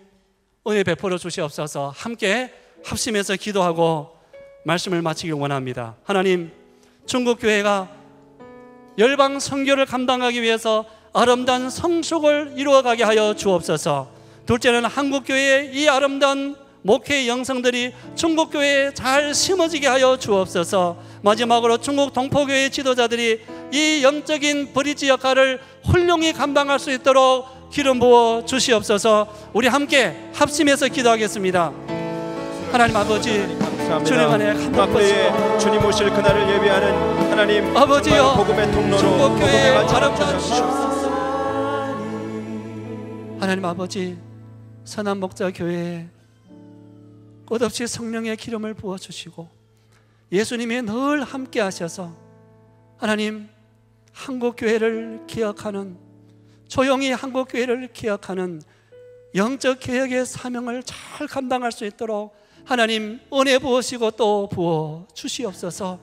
은혜 베풀어 주시옵소서. 함께 합심해서 기도하고 말씀을 마치길 원합니다. 하나님, 중국교회가 열방 선교를 감당하기 위해서 아름다운 성숙을 이루어가게 하여 주옵소서. 둘째는 한국교회의 이 아름다운 목회의 영성들이 중국교회에 잘 심어지게 하여 주옵소서. 마지막으로 중국 동포교회 지도자들이 이 영적인 브리지 역할을 훌륭히 감당할 수 있도록 기름 부어 주시옵소서. 우리 함께 합심해서 기도하겠습니다. 하나님 아버지, 주님 안에 막대에 주님 오실 그날을 예비하는 하나님 아버지여, 복음의 통로로 중국교회의 복음의 아름다운 주시옵소서. 하나님 아버지, 선한 목자 교회에 끝없이 성령의 기름을 부어주시고 예수님이 늘 함께 하셔서 하나님 한국교회를 기억하는, 조용히 한국교회를 기억하는 영적 개혁의 사명을 잘 감당할 수 있도록 하나님 은혜 부으시고 또 부어 주시옵소서.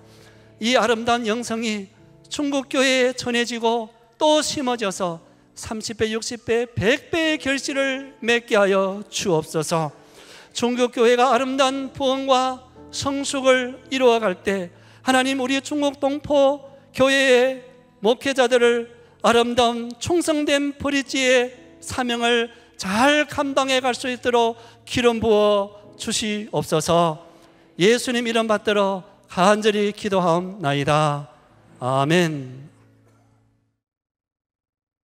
이 아름다운 영성이 중국교회에 전해지고 또 심어져서 30배, 60배, 100배의 결실을 맺게 하여 주옵소서. 중국교회가 아름다운 부흥과 성숙을 이루어갈 때 하나님 우리 중국 동포 교회의 목회자들을 아름다운 충성된 브리지의 사명을 잘 감당해 갈 수 있도록 기름 부어 주시옵소서. 예수님 이름 받들어 간절히 기도하옵나이다. 아멘.